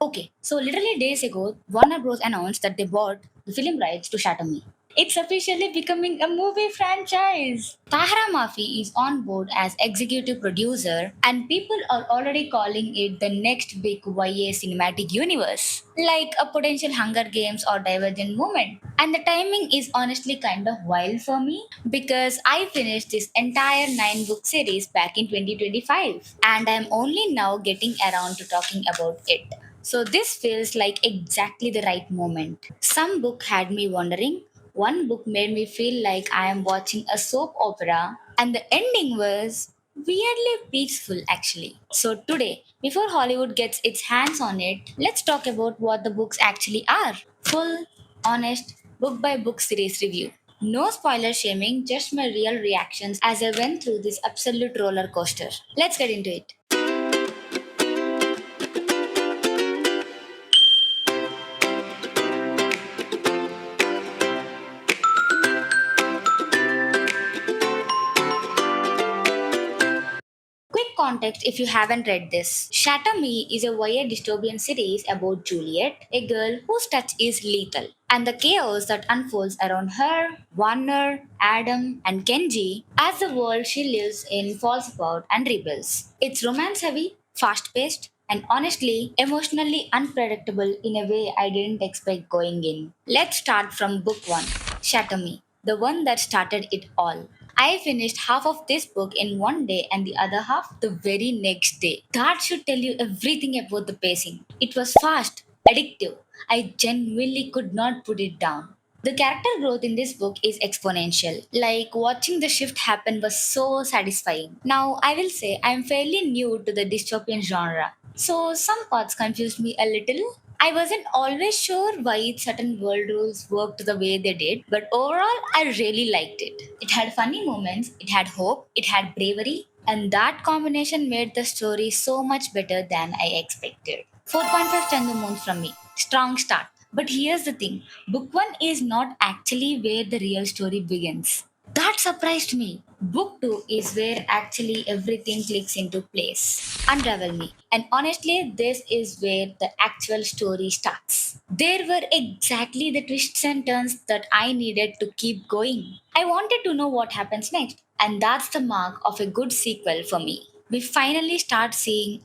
Okay, so literally days ago, Warner Bros. Announced that they bought the film rights to Shatter Me. It's officially becoming a movie franchise. Tahereh Mafi is on board as executive producer, and people are already calling it the next big YA cinematic universe, like a potential Hunger Games or Divergent moment. And the timing is honestly kind of wild for me because I finished this entire 9 book series back in 2025, and I'm only now getting around to talking about it. So this feels like exactly the right moment. Some book had me wondering, one book made me feel like I am watching a soap opera, and the ending was weirdly peaceful actually. So today, before Hollywood gets its hands on it, let's talk about what the books actually are. Full, honest, book by book series review. No spoiler shaming, just my real reactions as I went through this absolute roller coaster. Let's get into it. Quick context if you haven't read this. Shatter Me is a YA dystopian series about Juliet, a girl whose touch is lethal, and the chaos that unfolds around her, Warner, Adam, and Kenji as the world she lives in falls apart and rebels. It's romance heavy, fast paced, and honestly, emotionally unpredictable in a way I didn't expect going in. Let's start from book 1, Shatter Me, the one that started it all. I finished half of this book in one day and the other half the very next day. That should tell you everything about the pacing. It was fast, addictive. I genuinely could not put it down. The character growth in this book is exponential. Like watching the shift happen was so satisfying. Now, I will say I am fairly new to the dystopian genre, so some parts confused me a little. I wasn't always sure why certain world rules worked the way they did, but overall, I really liked it. It had funny moments, it had hope, it had bravery, and that combination made the story so much better than I expected. 4.5 Chandu Moons from me. Strong start. But here's the thing, book 1 is not actually where the real story begins. That surprised me. Book 2 is where actually everything clicks into place. Unravel Me. And honestly, this is where the actual story starts. There were exactly the twists and turns that I needed to keep going. I wanted to know what happens next, and that's the mark of a good sequel for me. We finally start seeing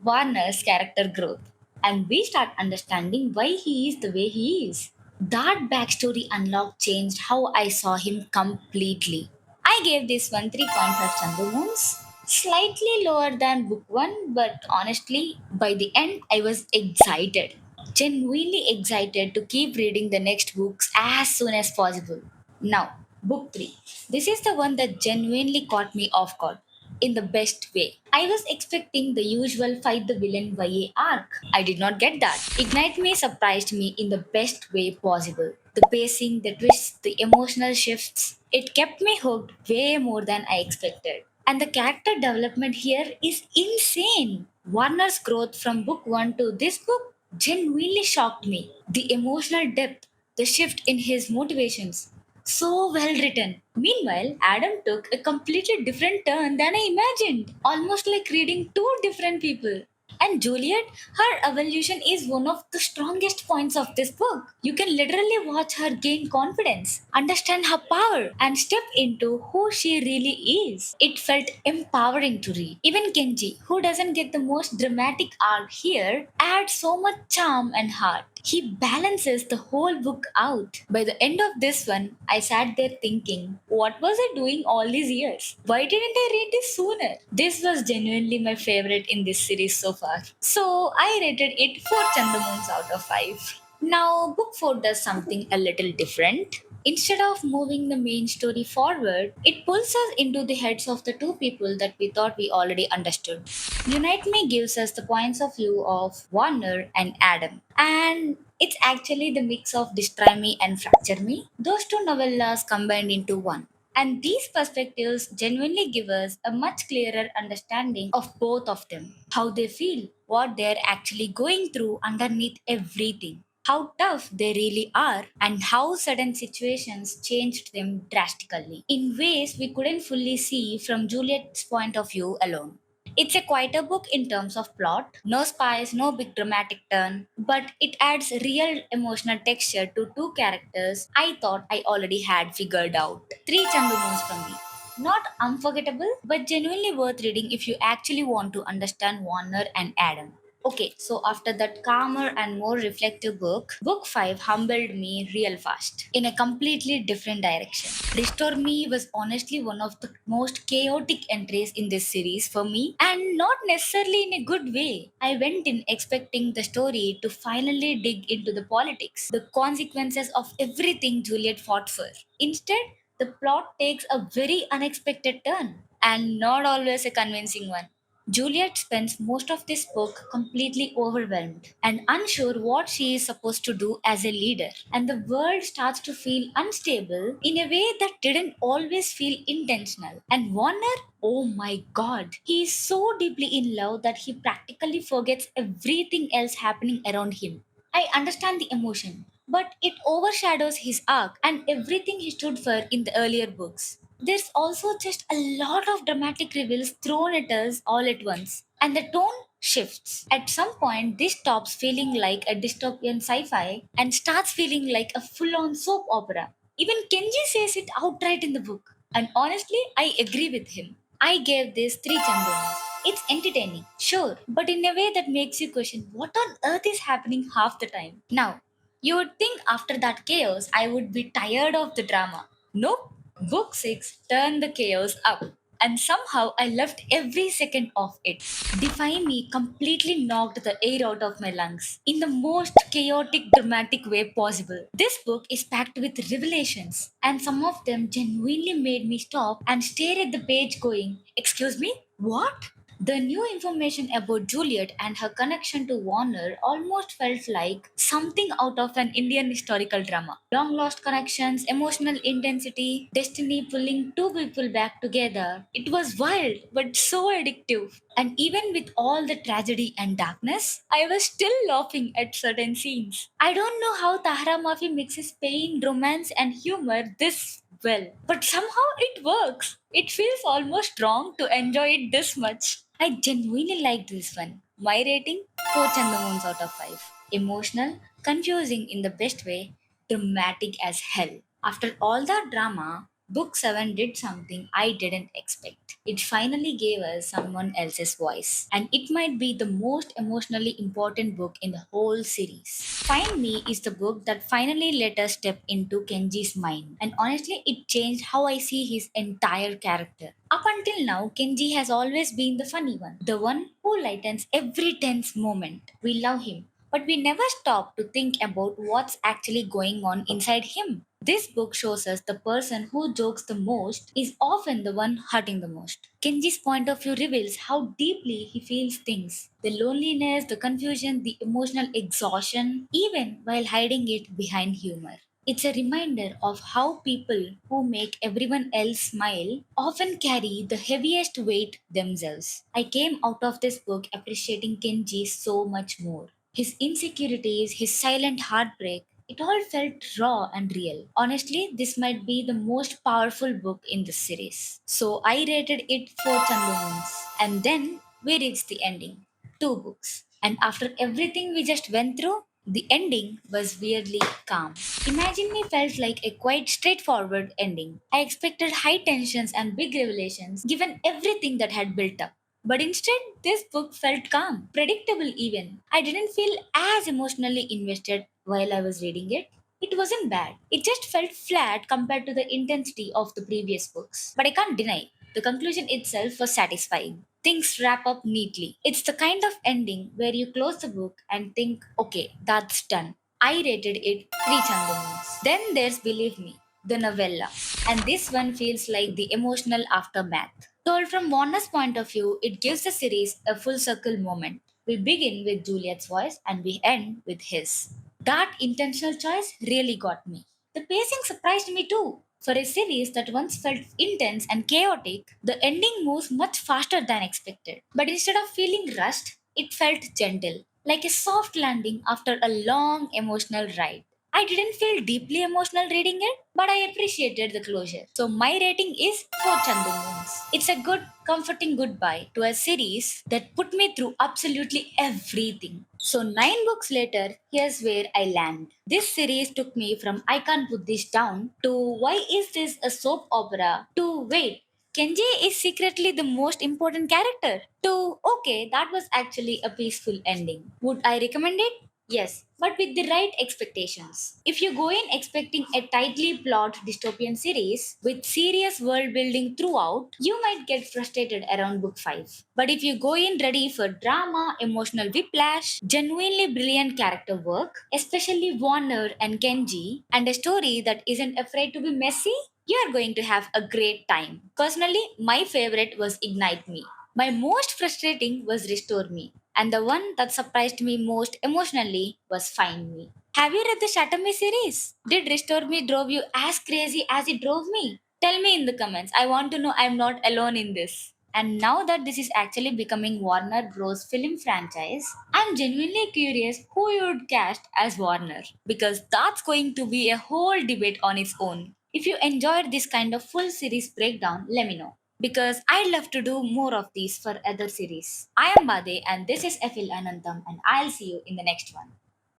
Warner's character growth, and we start understanding why he is the way he is. That backstory unlock changed how I saw him completely. I gave this one 3.5 Chandu Moons, slightly lower than book 1, but honestly, by the end, I was excited. Genuinely excited to keep reading the next books as soon as possible. Now, book 3. This is the one that genuinely caught me off guard in the best way. I was expecting the usual fight the villain YA arc. I did not get that. Ignite Me surprised me in the best way possible. The pacing, the twists, the emotional shifts, it kept me hooked way more than I expected. And the character development here is insane. Warner's growth from book 1 to this book genuinely shocked me. The emotional depth, the shift in his motivations, so well written. Meanwhile, Adam took a completely different turn than I imagined, almost like reading two different people. And Juliet, her evolution is one of the strongest points of this book. You can literally watch her gain confidence, understand her power, and step into who she really is. It felt empowering to read. Even Kenji, who doesn't get the most dramatic arc here, adds so much charm and heart. He balances the whole book out. By the end of this one, I sat there thinking, what was I doing all these years? Why didn't I read this sooner? This was genuinely my favorite in this series so far. So I rated it 4 Chandamoons out of 5. Now, book 4 does something a little different. Instead of moving the main story forward, it pulls us into the heads of the two people that we thought we already understood. Unite Me gives us the points of view of Warner and Adam. And it's actually the mix of Destroy Me and Fracture Me, those two novellas combined into one. And these perspectives genuinely give us a much clearer understanding of both of them, how they feel, what they're actually going through underneath everything, how tough they really are, and how sudden situations changed them drastically in ways we couldn't fully see from Juliet's point of view alone. It's a quieter book in terms of plot. No spies, no big dramatic turn, but it adds real emotional texture to two characters I thought I already had figured out. Three Chandumoons from me. Not unforgettable, but genuinely worth reading if you actually want to understand Warner and Adam. Okay, so after that calmer and more reflective book, book 5 humbled me real fast in a completely different direction. Restore Me was honestly one of the most chaotic entries in this series for me, and not necessarily in a good way. I went in expecting the story to finally dig into the politics, the consequences of everything Juliet fought for. Instead, the plot takes a very unexpected turn, and not always a convincing one. Juliet spends most of this book completely overwhelmed and unsure what she is supposed to do as a leader, and the world starts to feel unstable in a way that didn't always feel intentional. And Warner, oh my god, he is so deeply in love that he practically forgets everything else happening around him. I understand the emotion, but it overshadows his arc and everything he stood for in the earlier books. There's also just a lot of dramatic reveals thrown at us all at once, and the tone shifts. At some point, this stops feeling like a dystopian sci fi and starts feeling like a full on soap opera. Even Kenji says it outright in the book, and honestly, I agree with him. I gave this 3 chandonas. It's entertaining, sure, but in a way that makes you question what on earth is happening half the time. Now, you would think after that chaos I would be tired of the drama. Nope. Book 6 turned the chaos up, and somehow I loved every second of it. Defy Me completely knocked the air out of my lungs in the most chaotic, dramatic way possible. This book is packed with revelations, and some of them genuinely made me stop and stare at the page, going, "Excuse me? What?" The new information about Juliet and her connection to Warner almost felt like something out of an Indian historical drama. Long lost connections, emotional intensity, destiny pulling two people back together. It was wild, but so addictive. And even with all the tragedy and darkness, I was still laughing at certain scenes. I don't know how Tahereh Mafi mixes pain, romance, and humor this well, but somehow it works. It feels almost wrong to enjoy it this much. I genuinely liked this one. My rating 4 Chandamoons out of 5. Emotional, confusing in the best way, dramatic as hell. After all that drama, Book 7 did something I didn't expect. It finally gave us someone else's voice, and it might be the most emotionally important book in the whole series. Find Me is the book that finally let us step into Kenji's mind, and honestly, it changed how I see his entire character. Up until now, Kenji has always been the funny one, the one who lightens every tense moment. We love him, but we never stop to think about what's actually going on inside him. This book shows us the person who jokes the most is often the one hurting the most. Kenji's point of view reveals how deeply he feels things, the loneliness, the confusion, the emotional exhaustion, even while hiding it behind humor. It's a reminder of how people who make everyone else smile often carry the heaviest weight themselves. I came out of this book appreciating Kenji so much more. His insecurities, his silent heartbreak, it all felt raw and real. Honestly, this might be the most powerful book in the series. So I rated it 4 Chandomoons. And then we reached the ending. Two books. And after everything we just went through, the ending was weirdly calm. Imagine Me felt like a quite straightforward ending. I expected high tensions and big revelations given everything that had built up. But instead, this book felt calm, predictable even. I didn't feel as emotionally invested while I was reading it. It wasn't bad. It just felt flat compared to the intensity of the previous books. But I can't deny, the conclusion itself was satisfying. Things wrap up neatly. It's the kind of ending where you close the book and think, okay, that's done. I rated it 3 Chandamoons. Then there's Believe Me, the novella. And this one feels like the emotional aftermath. Told from Warner's point of view, it gives the series a full circle moment. We begin with Juliet's voice and we end with his. That intentional choice really got me. The pacing surprised me too. For a series that once felt intense and chaotic, the ending moves much faster than expected. But instead of feeling rushed, it felt gentle, like a soft landing after a long emotional ride. I didn't feel deeply emotional reading it, but I appreciated the closure. So my rating is 4 Chandu Moons. It's a good, comforting goodbye to a series that put me through absolutely everything. So 9 books later, here's where I land. This series took me from I can't put this down to why is this a soap opera to wait. Kenji is secretly the most important character. To okay, that was actually a peaceful ending. Would I recommend it? Yes, but with the right expectations. If you go in expecting a tightly plot dystopian series with serious world building throughout, you might get frustrated around book 5. But if you go in ready for drama, emotional whiplash, genuinely brilliant character work, especially Warner and Kenji, and a story that isn't afraid to be messy, you are going to have a great time. Personally, my favorite was Ignite Me. My most frustrating was Restore Me, and the one that surprised me most emotionally was Find Me. Have you read the Shatter Me series? Did Restore Me drove you as crazy as it drove me? Tell me in the comments. I want to know I'm not alone in this. And now that this is actually becoming Warner Bros. Film franchise, I'm genuinely curious who you would cast as Warner because that's going to be a whole debate on its own. If you enjoyed this kind of full series breakdown, let me know because I'd love to do more of these for other series. I am Bade and this is EFIL Anantham and I'll see you in the next one.